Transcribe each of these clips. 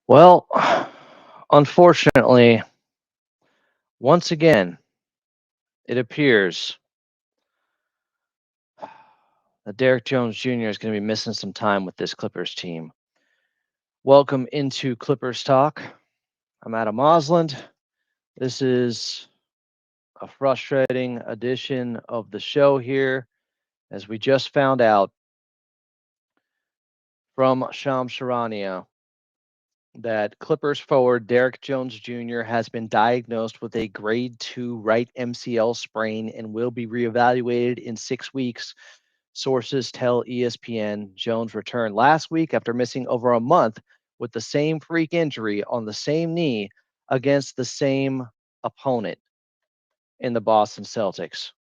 Well, unfortunately, once again, it appears that Derrick Jones Jr. is going to be missing some time with this Clippers team. Welcome into Clippers Talk. I'm Adam Osland. This is a frustrating edition of the show here, as we just found out from Shams Charania that Clippers forward Derrick Jones Jr. has been diagnosed with a grade 2 right MCL sprain and will be reevaluated in 6 weeks. Sources tell ESPN Jones returned last week after missing over a month with the same freak injury on the same knee against the same opponent in the Boston Celtics.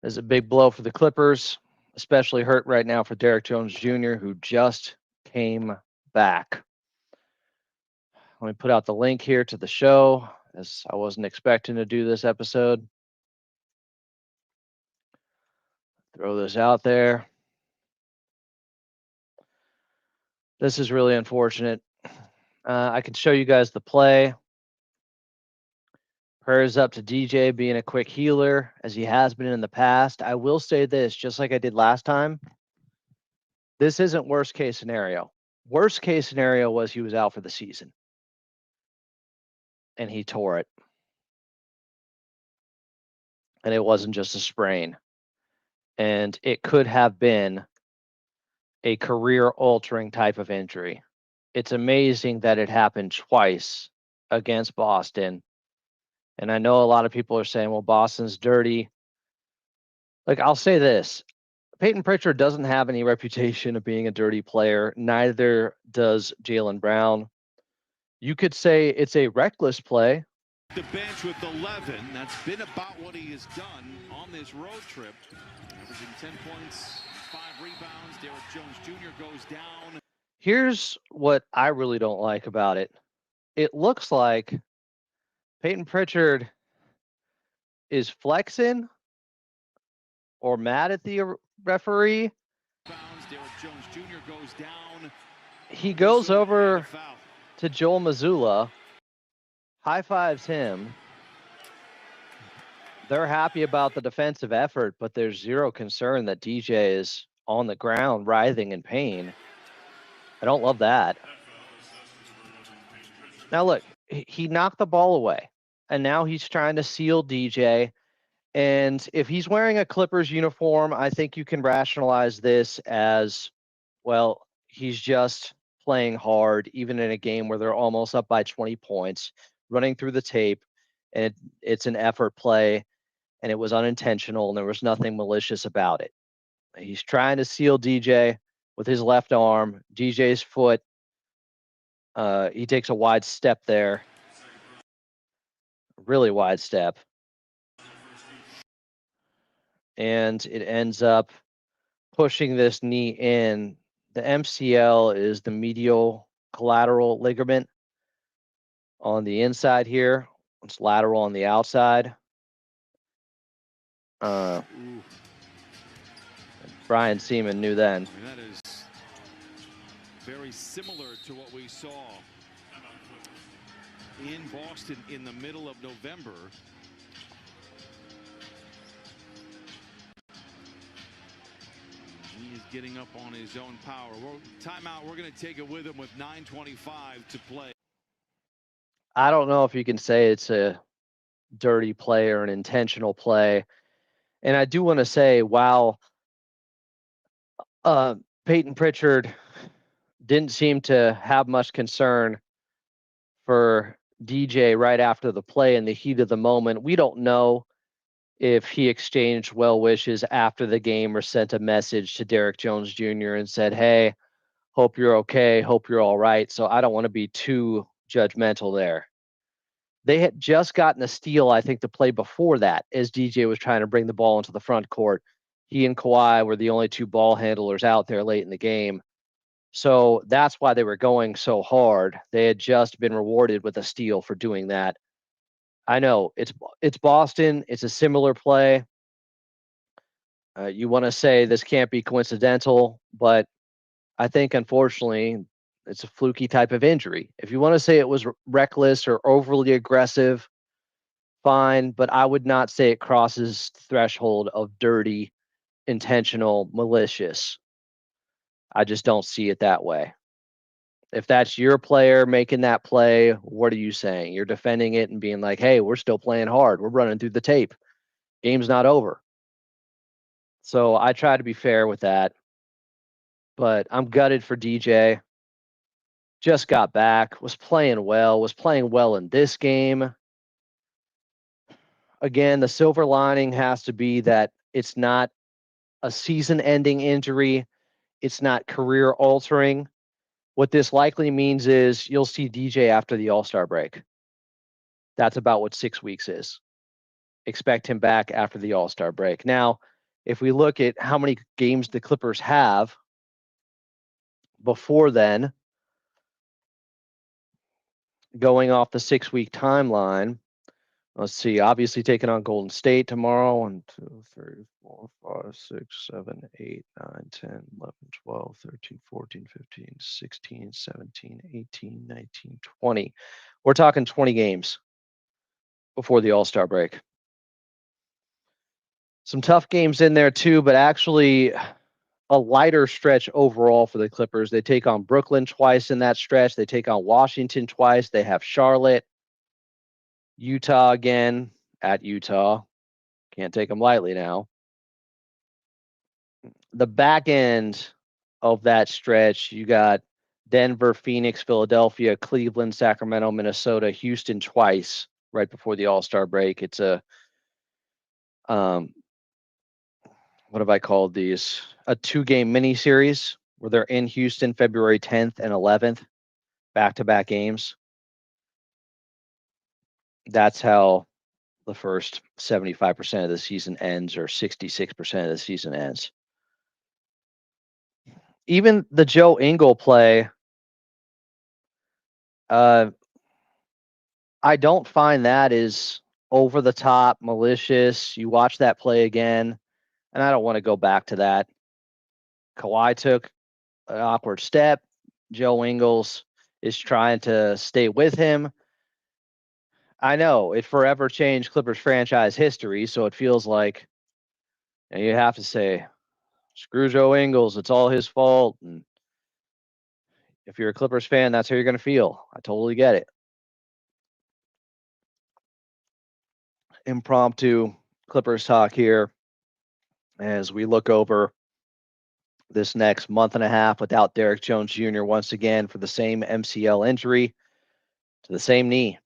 This is a big blow for the Clippers, especially hurt right now for Derrick Jones Jr., who just came back. Let me put out the link here to the show, as I wasn't expecting to do this episode. Throw this out there. This is really unfortunate. I can show you guys the play. Prayers up to DJ being a quick healer, as he has been in the past. I will say this, just like I did last time, this isn't worst case scenario. Worst case scenario was he was out for the season, and he tore it. And it wasn't just a sprain. And it could have been a career-altering type of injury. It's amazing that it happened twice against Boston. And I know a lot of people are saying, well, Boston's dirty. Like, I'll say this. Peyton Pritchard doesn't have any reputation of being a dirty player. Neither does Jaylen Brown. You could say it's a reckless play. The bench with 11. That's been about what he has done on this road trip. Averaging 10 points, 5 rebounds. Derrick Jones Jr. goes down. Here's what I really don't like about it. It looks like Peyton Pritchard is flexing or mad at the referee. Derrick Jones Jr. goes down. He goes over to Joel Mazzulla, high fives him. They're happy about the defensive effort, but there's zero concern that DJ is on the ground writhing in pain. I don't love that. Now look, he knocked the ball away, and now he's trying to seal DJ. And if he's wearing a Clippers uniform, I think you can rationalize this as, well, he's just playing hard, even in a game where they're almost up by 20 points, running through the tape, and it's an effort play, and it was unintentional, and there was nothing malicious about it. He's trying to seal DJ with his left arm. DJ's foot, he takes a wide step there, really wide step, and it ends up pushing this knee in. The MCL is the medial collateral ligament on the inside here. It's lateral on the outside. Brian Seaman knew then. That is very similar to what we saw in Boston in the middle of November. He is getting up on his own power. Timeout. We're going to take it with him with 9:25 to play. I don't know if you can say it's a dirty play or an intentional play. And I do want to say, while Peyton Pritchard didn't seem to have much concern for DJ right after the play in the heat of the moment, we don't know if he exchanged well wishes after the game or sent a message to Derrick Jones Jr. and said, hey, hope you're okay, hope you're all right. So I don't want to be too judgmental there. They had just gotten a steal, I think, the play before that, as DJ was trying to bring the ball into the front court. He and Kawhi were the only two ball handlers out there late in the game. So that's why they were going so hard. They had just been rewarded with a steal for doing that. I know it's Boston. It's a similar play. You want to say this can't be coincidental, but I think unfortunately it's a fluky type of injury. If you want to say it was reckless or overly aggressive, fine, but I would not say it crosses the threshold of dirty, intentional, malicious. I just don't see it that way. If that's your player making that play, what are you saying? You're defending it and being like, hey, we're still playing hard. We're running through the tape. Game's not over. So I try to be fair with that, but I'm gutted for DJ. Just got back, was playing well in this game. Again, the silver lining has to be that it's not a season ending injury, it's not career altering. What this likely means is you'll see DJ after the All-Star break. That's about what 6 weeks is. Expect him back after the All-Star break. Now, if we look at how many games the Clippers have before then, going off the 6-week timeline, let's see, obviously taking on Golden State tomorrow. 1, 2, 3, 4, 5, 6, 7, 8, 9, 10, 11, 12, 13, 14, 15, 16, 17, 18, 19, 20. We're talking 20 games before the All-Star break. Some tough games in there too, but actually a lighter stretch overall for the Clippers. They take on Brooklyn twice in that stretch. They take on Washington twice. They have Charlotte, Utah again at Utah. Can't take them lightly now. The back end of that stretch, you got Denver, Phoenix, Philadelphia, Cleveland, Sacramento, Minnesota, Houston twice right before the All-Star break. It's a what have I called these? A 2-game mini series where they're in Houston February 10th and 11th, back-to-back games. That's how the first 75% of the season ends, or 66% of the season ends. Even the Joe Ingles play, I don't find that as over the top, malicious. You watch that play again, and I don't want to go back to that. Kawhi took an awkward step. Joe Ingles is trying to stay with him. I know it forever changed Clippers franchise history, so it feels like you have to say, screw Joe Ingles, it's all his fault. And if you're a Clippers fan, that's how you're going to feel. I totally get it. Impromptu Clippers talk here as we look over this next month and a half without Derrick Jones Jr. once again for the same MCL injury to the same knee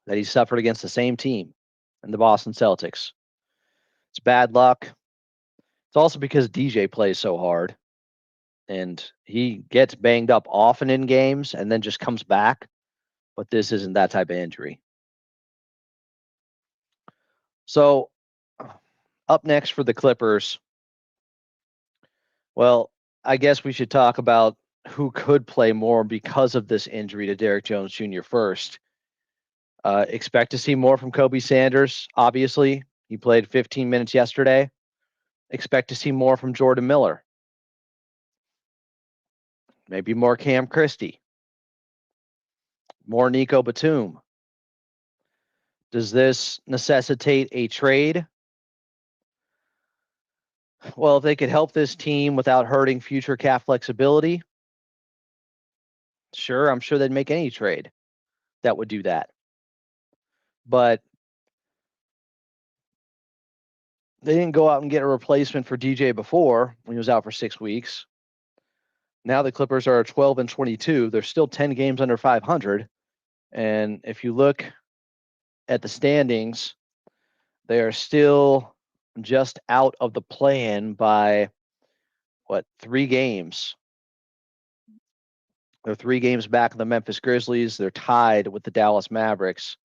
that he suffered against the same team in the Boston Celtics. It's bad luck. It's also because DJ plays so hard and he gets banged up often in games and then just comes back. But this isn't that type of injury. So, up next for the Clippers, well, I guess we should talk about who could play more because of this injury to Derrick Jones Jr. first. Expect to see more from Kobe Sanders, obviously. He played 15 minutes yesterday. Expect to see more from Jordan Miller. Maybe more Cam Christie. More Nico Batum. Does this necessitate a trade? Well, if they could help this team without hurting future cap flexibility, sure, I'm sure they'd make any trade that would do that. But they didn't go out and get a replacement for DJ before when he was out for 6 weeks. Now the Clippers are 12 and 22. They're still 10 games under 500. And if you look at the standings, they are still just out of the play-in by 3 games. They're 3 games back of the Memphis Grizzlies. They're tied with the Dallas Mavericks.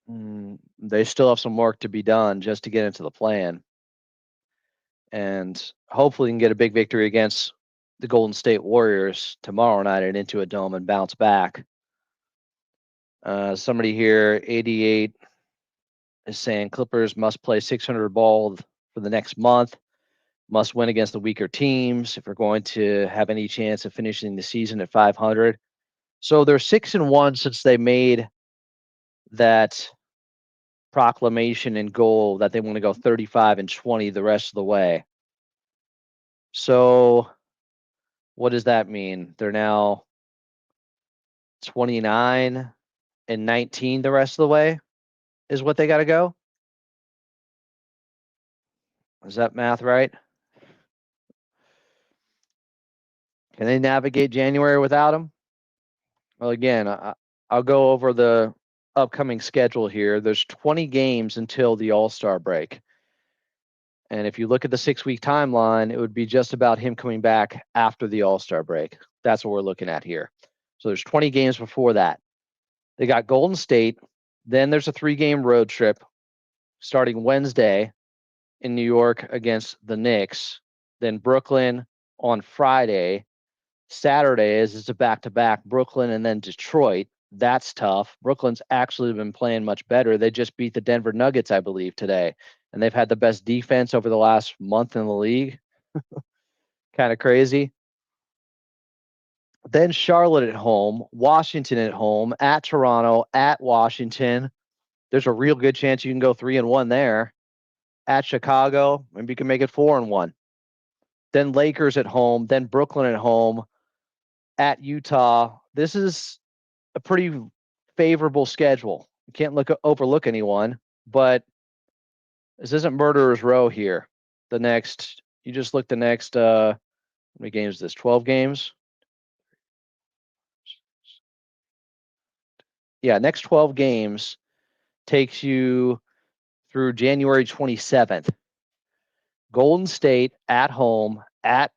They still have some work to be done just to get into the play-in. And hopefully can get a big victory against the Golden State Warriors tomorrow night at Intuit Dome and bounce back. Somebody here, 88 is saying Clippers must play 600 ball for the next month, must win against the weaker teams if they're going to have any chance of finishing the season at 500. So they're 6-1 since they made that proclamation and goal that they want to go 35-20 the rest of the way. So what does that mean? They're now 29-19 the rest of the way is what they got to go. Is that math right? Can they navigate January without him? Well, again, I'll go over the upcoming schedule here. There's 20 games until the All-Star break. And if you look at the 6-week timeline, it would be just about him coming back after the All-Star break. That's what we're looking at here. So there's 20 games before that. They got Golden State. Then there's a 3-game road trip starting Wednesday in New York against the Knicks. Then Brooklyn on Friday. Saturday is a back-to-back Brooklyn and then Detroit. That's tough. Brooklyn's actually been playing much better. They just beat the Denver Nuggets, I believe, today. And they've had the best defense over the last month in the league. Kind of crazy. Then Charlotte at home, Washington at home, at Toronto, at Washington. There's a real good chance you can go 3-1 there. At Chicago, maybe you can make it 4-1. Then Lakers at home, then Brooklyn at home, at Utah. This is a pretty favorable schedule. You can't overlook anyone, but this isn't murderer's row here. You just look the next, how many games is this? 12 games? Yeah, next 12 games takes you through January 27th. Golden State at home, at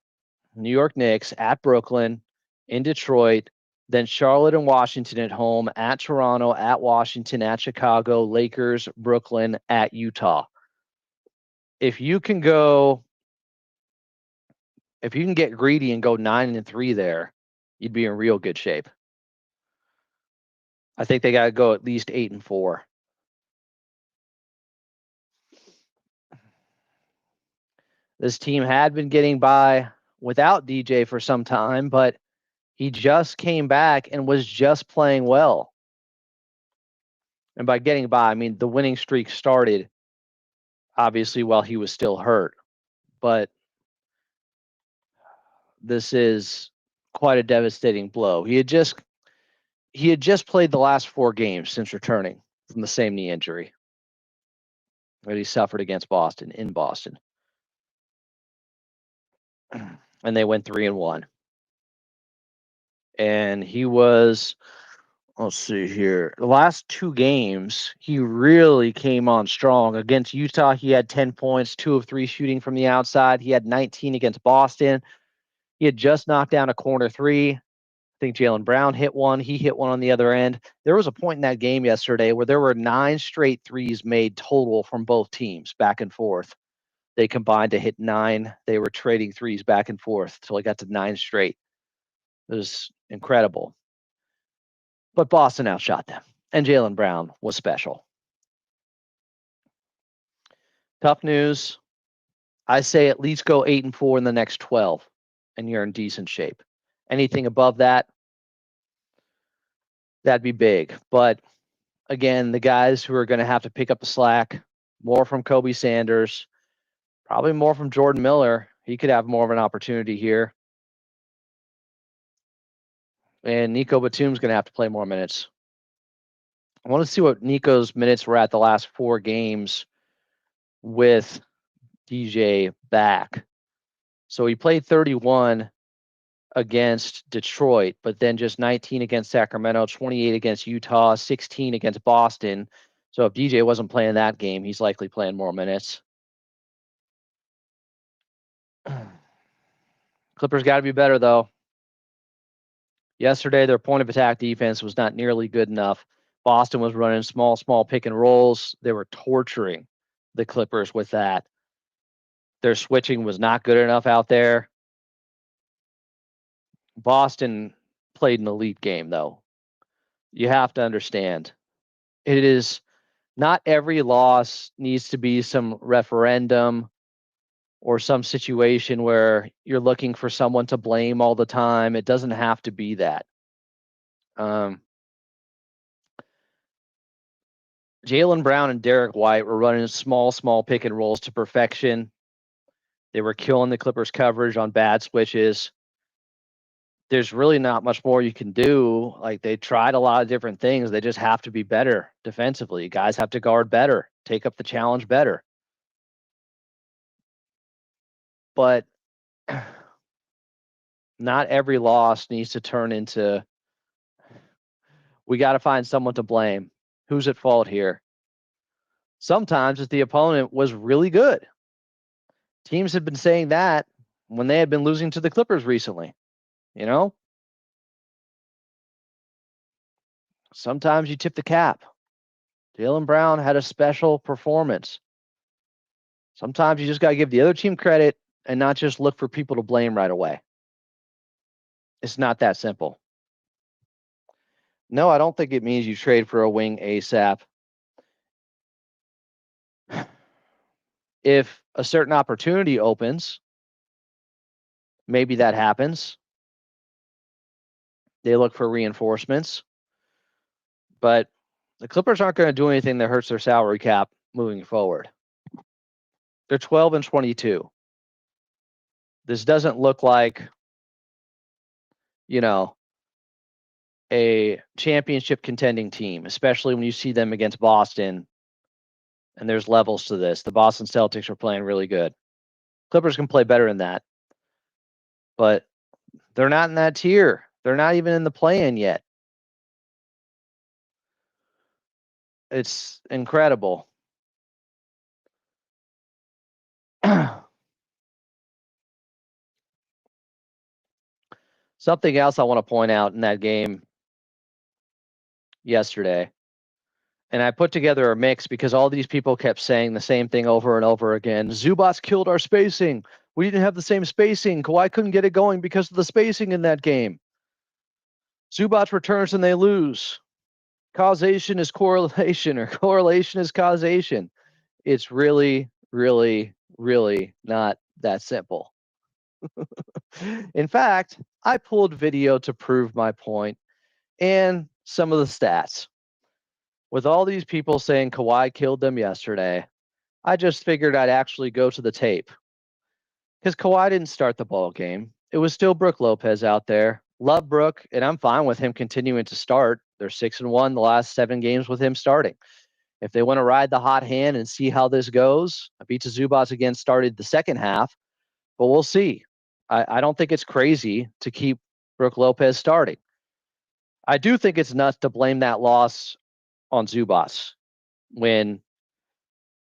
New York Knicks, at Brooklyn, in Detroit, then Charlotte and Washington at home, at Toronto, at Washington, at Chicago, Lakers, Brooklyn, at Utah. If you can get greedy and go 9-3 there, you'd be in real good shape. I think they got to go at least 8-4. This team had been getting by without DJ for some time, but he just came back and was just playing well. And by getting by, I mean the winning streak started obviously while he was still hurt. But this is quite a devastating blow. He had just played the last 4 games since returning from the same knee injury that he suffered against Boston in Boston. And they went 3-1. And he was, let's see here, the last 2 games, he really came on strong. Against Utah, he had 10 points, 2 of 3 shooting from the outside. He had 19 against Boston. He had just knocked down a corner 3. I think Jaylen Brown hit one. He hit one on the other end. There was a point in that game yesterday where there were 9 straight threes made total from both teams, back and forth. They combined to hit 9. They were trading threes back and forth till it got to 9 straight. It was incredible. But Boston outshot them, and Jaylen Brown was special. Tough news. I say at least go 8-4 in the next 12, and you're in decent shape. Anything above that, that'd be big. But again, the guys who are going to have to pick up the slack, more from Kobe Sanders, probably more from Jordan Miller. He could have more of an opportunity here. And Nico Batum's going to have to play more minutes. I want to see what Nico's minutes were at the last 4 games with DJ back. So he played 31 against Detroit, but then just 19 against Sacramento, 28 against Utah, 16 against Boston. So if DJ wasn't playing that game, he's likely playing more minutes. Clippers got to be better, though. Yesterday, their point of attack defense was not nearly good enough. Boston was running small pick and rolls. They were torturing the Clippers with that. Their switching was not good enough out there. Boston played an elite game, though. You have to understand. It is not every loss needs to be some referendum or some situation where you're looking for someone to blame all the time. It doesn't have to be that. Jaylen Brown and Derrick White were running small pick and rolls to perfection. They were killing the Clippers coverage on bad switches. There's really not much more you can do. Like, they tried a lot of different things. They just have to be better defensively. Guys have to guard better, take up the challenge better. But not every loss needs to turn into, we got to find someone to blame. Who's at fault here? Sometimes if the opponent was really good. Teams have been saying that when they had been losing to the Clippers recently. You know? Sometimes you tip the cap. Jaylen Brown had a special performance. Sometimes you just got to give the other team credit and not just look for people to blame right away. It's not that simple. No, I don't think it means you trade for a wing ASAP. If a certain opportunity opens, maybe that happens. They look for reinforcements. But the Clippers aren't going to do anything that hurts their salary cap moving forward. They're 12-22. This doesn't look like, a championship contending team, especially when you see them against Boston. And there's levels to this. The Boston Celtics are playing really good. Clippers can play better than that. But they're not in that tier. They're not even in the play-in yet. It's incredible. Something else I want to point out in that game yesterday, and I put together a mix because all these people kept saying the same thing over and over again. Zubac killed our spacing. We didn't have the same spacing. Kawhi couldn't get it going because of the spacing in that game. Zubac returns and they lose. Causation is correlation, or correlation is causation. It's really, really, really not that simple. In fact, I pulled video to prove my point and some of the stats. With all these people saying Kawhi killed them yesterday, I just figured I'd actually go to the tape. Because Kawhi didn't start the ball game. It was still Brook Lopez out there. Love Brook, and I'm fine with him continuing to start. They're 6-1 the last 7 games with him starting. If they want to ride the hot hand and see how this goes, Ivica Zubac again started the second half, but we'll see. I don't think it's crazy to keep Brook Lopez starting. I do think it's nuts to blame that loss on Zubac when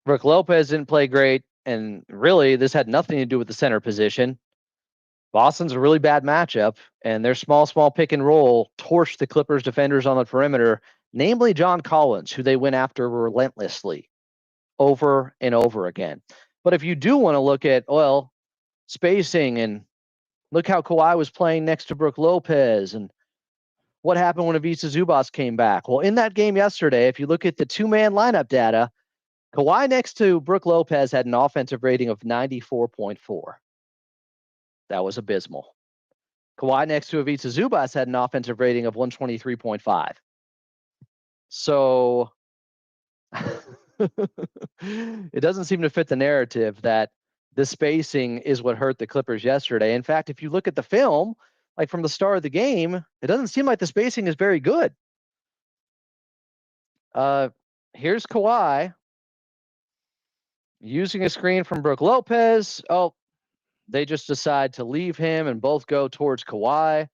Brook Lopez didn't play great, and really this had nothing to do with the center position. Boston's a really bad matchup, and their small pick and roll torched the Clippers defenders on the perimeter, namely John Collins, who they went after relentlessly over and over again. But if you do want to look at, spacing and look how Kawhi was playing next to Brook Lopez and what happened when Ivica Zubac came back. Well, in that game yesterday, if you look at the 2-man lineup data, Kawhi next to Brook Lopez had an offensive rating of 94.4. That was abysmal. Kawhi next to Ivica Zubac had an offensive rating of 123.5. So it doesn't seem to fit the narrative that the spacing is what hurt the Clippers yesterday. In fact, if you look at the film, like from the start of the game, it doesn't seem like the spacing is very good. Here's Kawhi using a screen from Brook Lopez. Oh, they just decide to leave him and both go towards Kawhi.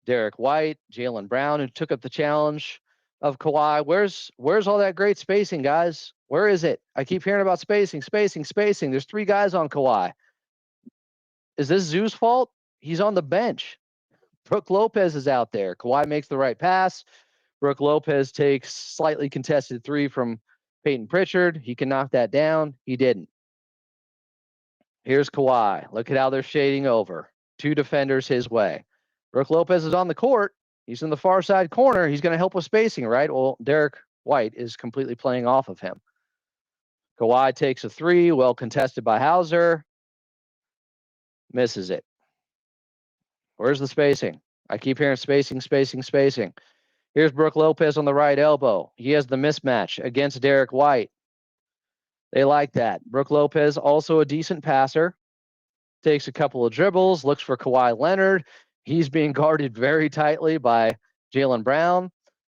Derrick White, Jaylen Brown, who took up the challenge of Kawhi. Where's all that great spacing, guys? Where is it? I keep hearing about spacing. There's 3 guys on Kawhi. Is this Zoo's fault? He's on the bench. Brook Lopez is out there. Kawhi makes the right pass. Brook Lopez takes slightly contested 3 from Peyton Pritchard. He can knock that down. He didn't. Here's Kawhi. Look at how they're shading over. 2 defenders his way. Brook Lopez is on the court. He's in the far side corner. He's going to help with spacing, right? Well, Derrick White is completely playing off of him. Kawhi takes a three, well contested by Hauser. Misses it. Where's the spacing? I keep hearing spacing, spacing, spacing. Here's Brook Lopez on the right elbow. He has the mismatch against Derrick White. They like that. Brook Lopez, also a decent passer, takes a couple of dribbles, looks for Kawhi Leonard. He's being guarded very tightly by Jaylen Brown.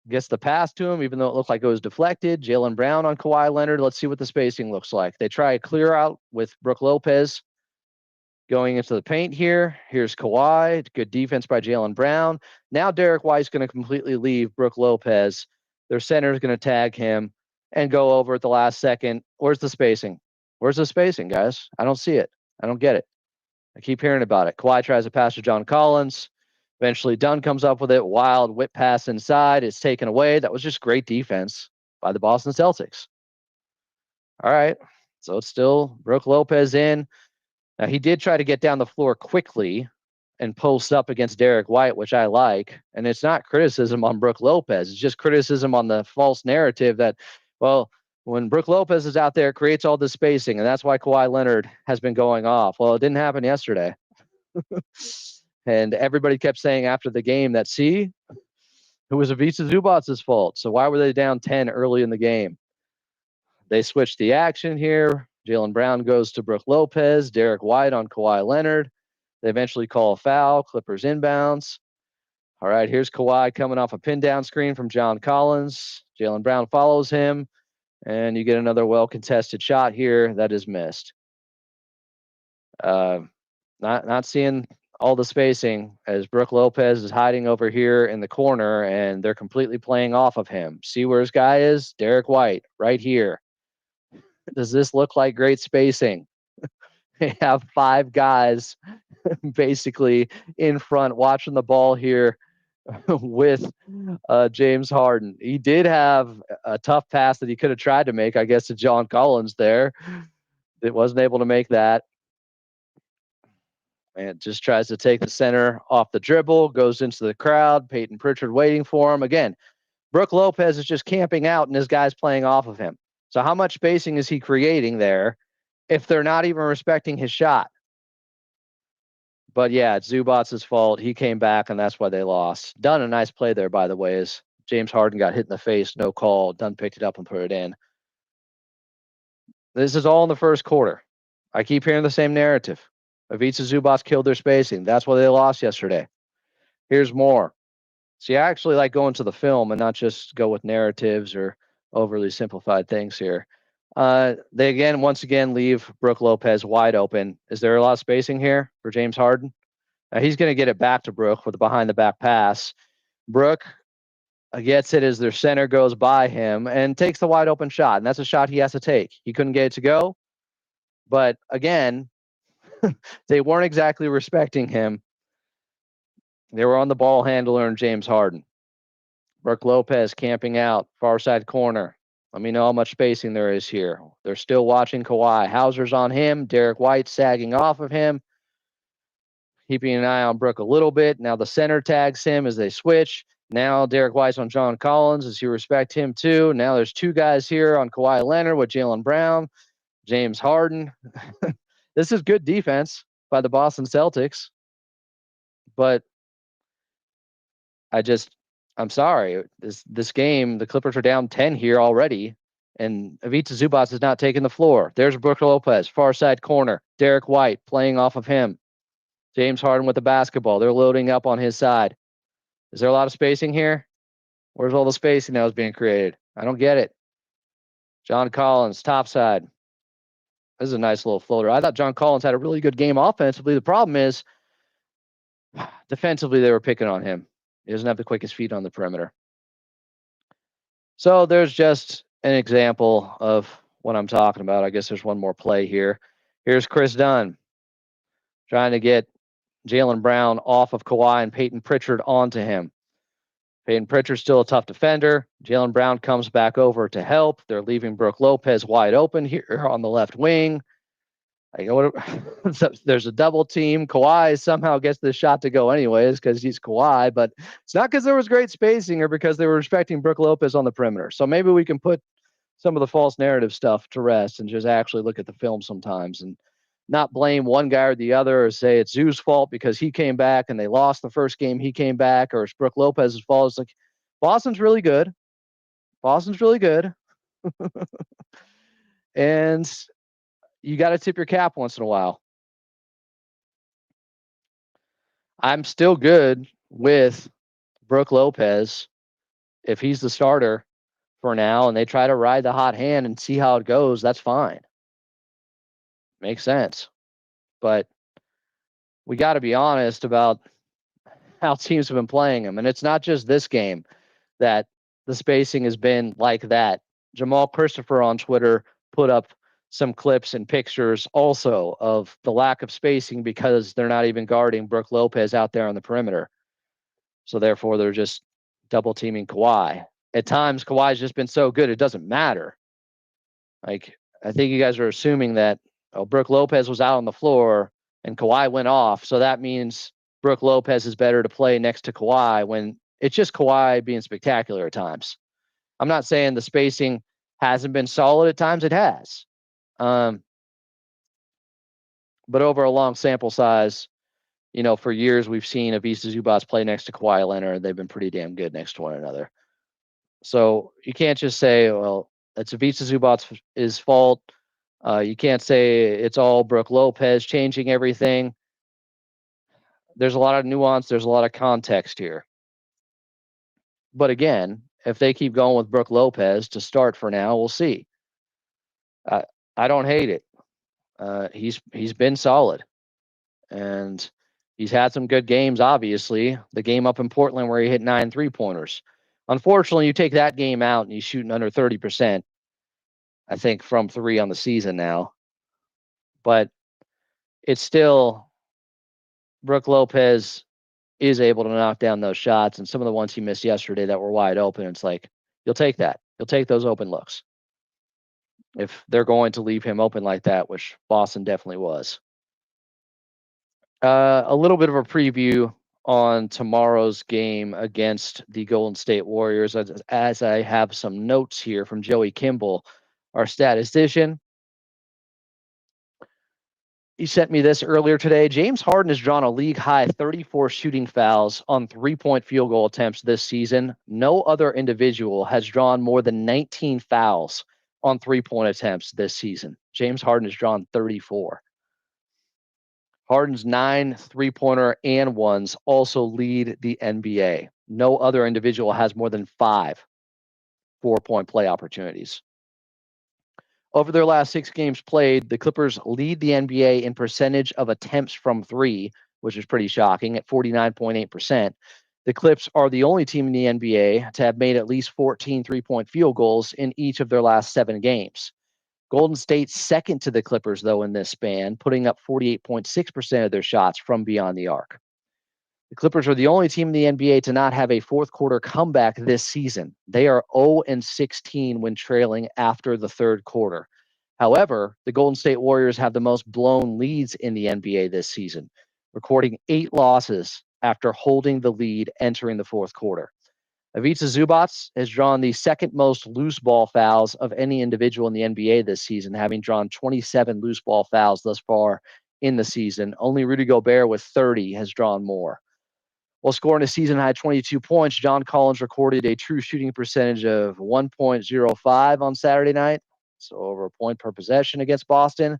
Gets the pass to him, even though it looked like it was deflected. Jaylen Brown on Kawhi Leonard. Let's see what the spacing looks like. They try a clear out with Brook Lopez going into the paint here. Here's Kawhi. Good defense by Jaylen Brown. Now Derrick White's going to completely leave Brook Lopez. Their center is going to tag him and go over at the last second. Where's the spacing? Where's the spacing, guys? I don't see it. I don't get it. I keep hearing about it. Kawhi tries to pass to John Collins. Eventually, Dunn comes up with it. Wild whip pass inside. It's taken away. That was just great defense by the Boston Celtics. All right. So it's still Brook Lopez in. Now, he did try to get down the floor quickly and post up against Derrick White, which I like. And it's not criticism on Brook Lopez. It's just criticism on the false narrative that, well, when Brook Lopez is out there, it creates all this spacing. And that's why Kawhi Leonard has been going off. Well, it didn't happen yesterday. And everybody kept saying after the game that, see, it was Ivica Zubac's fault. So why were they down 10 early in the game? They switched the action here. Jaylen Brown goes to Brook Lopez, Derrick White on Kawhi Leonard. They eventually call a foul. Clippers inbounds. All right, here's Kawhi coming off a pin down screen from John Collins. Jaylen Brown follows him, and you get another well-contested shot here that is missed. Not seeing all the spacing as Brook Lopez is hiding over here in the corner, and they're completely playing off of him. See where his guy is? Derrick White, right here. Does this look like great spacing? They have five guys basically in front watching the ball here with James Harden. He did have a tough pass that he could have tried to make, I guess, to John Collins there. It wasn't able to make that. And just tries to take the center off the dribble, goes into the crowd. Peyton Pritchard waiting for him. Again, Brook Lopez is just camping out and his guy's playing off of him. So how much spacing is he creating there if they're not even respecting his shot? But yeah, it's Zubac's fault. He came back, and that's why they lost. Done a nice play there, by the way, as James Harden got hit in the face, no call. Dunn picked it up and put it in. This is all in the first quarter. I keep hearing the same narrative. Ivica Zubac killed their spacing. That's why they lost yesterday. Here's more. See, I actually like going to the film and not just go with narratives or overly simplified things here. They once again leave Brook Lopez wide open. Is there a lot of spacing here for James Harden? He's going to get it back to Brook with a behind the back pass. Brook gets it as their center goes by him and takes the wide open shot. And that's a shot he has to take. He couldn't get it to go. But again, they weren't exactly respecting him. They were on the ball handler and James Harden. Brook Lopez camping out, far side corner. Let me know how much spacing there is here. They're still watching Kawhi. Hauser's on him. Derrick White sagging off of him. Keeping an eye on Brook a little bit. Now the center tags him as they switch. Now Derrick White's on John Collins as you respect him too. Now there's two guys here on Kawhi Leonard with Jaylen Brown, James Harden. This is good defense by the Boston Celtics. But I'm sorry. This game, the Clippers are down 10 here already, and Ivica Zubac is not taking the floor. There's Brook Lopez, far side corner. Derrick White playing off of him. James Harden with the basketball. They're loading up on his side. Is there a lot of spacing here? Where's all the spacing that was being created? I don't get it. John Collins, top side. This is a nice little floater. I thought John Collins had a really good game offensively. The problem is, defensively, they were picking on him. He doesn't have the quickest feet on the perimeter. So there's just an example of what I'm talking about. I guess there's one more play here. Here's Chris Dunn trying to get Jaylen Brown off of Kawhi and Peyton Pritchard onto him. Peyton Pritchard's still a tough defender. Jaylen Brown comes back over to help. They're leaving Brook Lopez wide open here on the left wing. Like, there's a double team. Kawhi somehow gets the shot to go anyways because he's Kawhi, but it's not because there was great spacing or because they were respecting Brook Lopez on the perimeter. So maybe we can put some of the false narrative stuff to rest and just actually look at the film sometimes and not blame one guy or the other or say it's Zoo's fault because he came back and they lost the first game he came back, or it's Brook Lopez's fault. It's like Boston's really good. Boston's really good. And you got to tip your cap once in a while. I'm still good with Brook Lopez if he's the starter for now and they try to ride the hot hand and see how it goes. That's fine. Makes sense. But we got to be honest about how teams have been playing him. And it's not just this game that the spacing has been like that. Jamal Christopher on Twitter put up some clips and pictures also of the lack of spacing because they're not even guarding Brook Lopez out there on the perimeter. So therefore, they're just double teaming Kawhi. At times, Kawhi's just been so good, it doesn't matter. Like, I think you guys are assuming that Brook Lopez was out on the floor and Kawhi went off. So that means Brook Lopez is better to play next to Kawhi when it's just Kawhi being spectacular at times. I'm not saying the spacing hasn't been solid at times. It has. But over a long sample size, for years we've seen Ivica Zubac play next to Kawhi Leonard. They've been pretty damn good next to one another. So you can't just say, well, it's Ivica Zubac's fault. You can't say it's all Brook Lopez changing everything. There's a lot of nuance. There's a lot of context here. But again, if they keep going with Brook Lopez to start for now, we'll see. I don't hate it. He's been solid, and he's had some good games. Obviously, the game up in Portland where he hit 9 3-pointers. Unfortunately, you take that game out and he's shooting under 30%. I think from 3 on the season now, but it's still Brook Lopez is able to knock down those shots, and some of the ones he missed yesterday that were wide open. It's like you'll take that. You'll take those open looks if they're going to leave him open like that, which Boston definitely was. A little bit of a preview on tomorrow's game against the Golden State Warriors, as I have some notes here from Joey Kimball, our statistician. He sent me this earlier today. James Harden has drawn a league-high 34 shooting fouls on three-point field goal attempts this season. No other individual has drawn more than 19 fouls on three-point attempts this season. James Harden has drawn 34. Harden's 9 three-pointer and ones also lead the NBA. No other individual has more than 5 4-point play opportunities. Over their last 6 games played, the Clippers lead the NBA in percentage of attempts from 3, which is pretty shocking, at 49.8%. The Clips are the only team in the NBA to have made at least 14 three-point field goals in each of their last 7 games. Golden State's second to the Clippers, though, in this span, putting up 48.6% of their shots from beyond the arc. The Clippers are the only team in the NBA to not have a fourth quarter comeback this season. They are 0-16 when trailing after the third quarter. However, the Golden State Warriors have the most blown leads in the NBA this season, recording 8 losses after holding the lead entering the fourth quarter. Ivica Zubac has drawn the second most loose ball fouls of any individual in the NBA this season, having drawn 27 loose ball fouls thus far in the season. Only Rudy Gobert with 30 has drawn more. While scoring a season-high 22 points, John Collins recorded a true shooting percentage of 1.05 on Saturday night, so over a point per possession against Boston.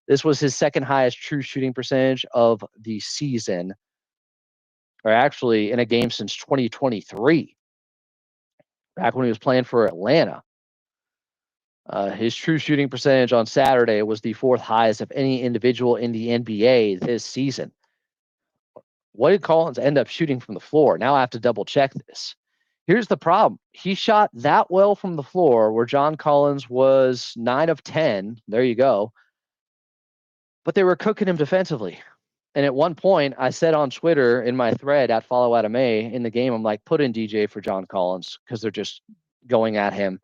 This was his second highest true shooting percentage of the season, or actually in a game since 2023, back when he was playing for Atlanta. His true shooting percentage on Saturday was the 4th highest of any individual in the NBA this season. What did Collins end up shooting from the floor? Now I have to double check this. Here's the problem. He shot that well from the floor where John Collins was 9 of 10. There you go. But they were cooking him defensively. And at one point, I said on Twitter in my thread at @FollowAdamA in the game, I'm like, put in DJ for John Collins because they're just going at him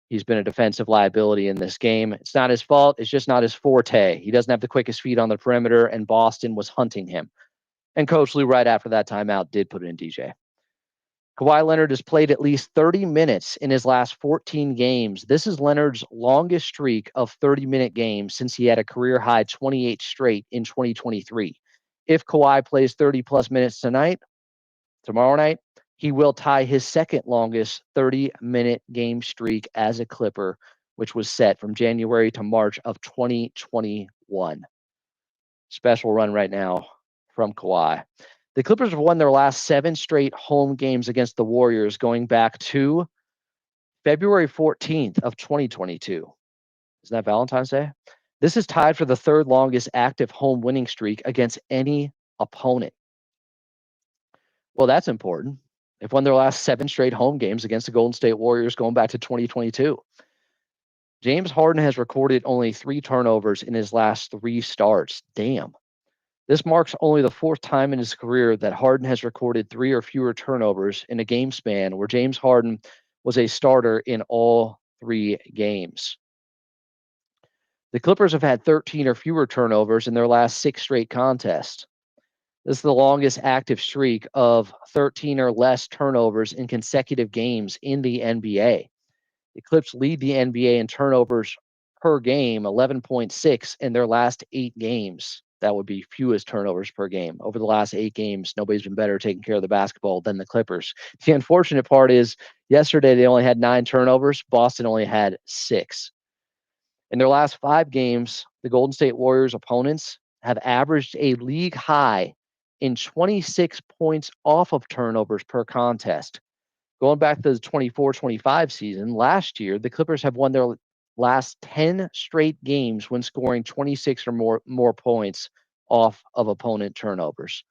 He's been a defensive liability in this game. It's not his fault. It's just not his forte. He doesn't have the quickest feet on the perimeter, and Boston was hunting him. And Coach Lue, right after that timeout, did put in DJ. Kawhi Leonard has played at least 30 minutes in his last 14 games. This is Leonard's longest streak of 30-minute games since he had a career-high 28 straight in 2023. If Kawhi plays 30-plus minutes tomorrow night, he will tie his second longest 30-minute game streak as a Clipper, which was set from January to March of 2021. Special run right now from Kawhi. The Clippers have won their last 7 straight home games against the Warriors going back to February 14th of 2022. Isn't that Valentine's Day? This is tied for the third longest active home winning streak against any opponent. Well, that's important. They've won their last 7 straight home games against the Golden State Warriors going back to 2022. James Harden has recorded only 3 turnovers in his last 3 starts. Damn. This marks only the 4th time in his career that Harden has recorded 3 or fewer turnovers in a game span where James Harden was a starter in all 3 games. The Clippers have had 13 or fewer turnovers in their last 6 straight contests. This is the longest active streak of 13 or less turnovers in consecutive games in the NBA. The Clips lead the NBA in turnovers per game, 11.6 in their last 8 games. That would be fewest turnovers per game. Over the last 8 games, nobody's been better taking care of the basketball than the Clippers. The unfortunate part is yesterday they only had 9 turnovers. Boston only had 6. In their last 5 games, the Golden State Warriors opponents have averaged a league high in 26 points off of turnovers per contest. Going back to the 24-25 season, last year, the Clippers have won their last 10 straight games when scoring 26 or more points off of opponent turnovers.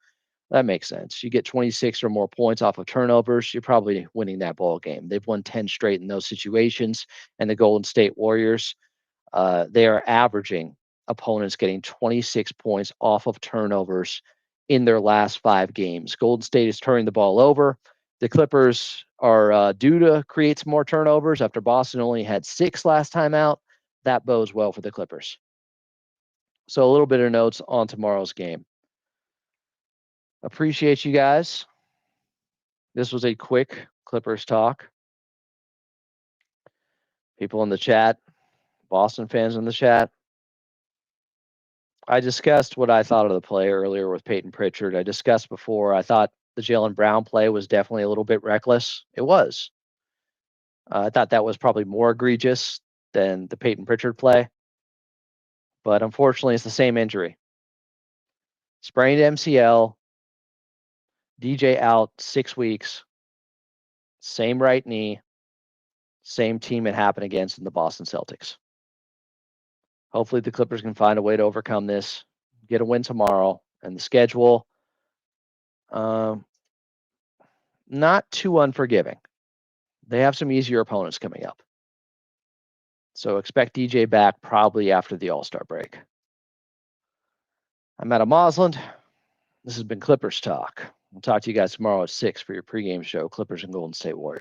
That makes sense. You get 26 or more points off of turnovers, you're probably winning that ball game. They've won 10 straight in those situations, and the Golden State Warriors, they are averaging opponents getting 26 points off of turnovers in their last 5 games. Golden State is turning the ball over. The Clippers are due to create some more turnovers after Boston only had 6 last time out. That bodes well for the Clippers. So a little bit of notes on tomorrow's game. Appreciate you guys. This was a quick Clippers talk. People in the chat, Boston fans in the chat. I discussed what I thought of the play earlier with Peyton Pritchard. I discussed before, I thought the Jaylen Brown play was definitely a little bit reckless. It was. I thought that was probably more egregious than the Peyton Pritchard play. But unfortunately, it's the same injury. Sprained MCL, DJ out 6 weeks, same right knee, same team it happened against in the Boston Celtics. Hopefully the Clippers can find a way to overcome this, get a win tomorrow, and the schedule, not too unforgiving. They have some easier opponents coming up. So expect DJ back probably after the All-Star break. I'm Adam Mosland. This has been Clippers Talk. We'll talk to you guys tomorrow at 6 for your pregame show, Clippers and Golden State Warriors.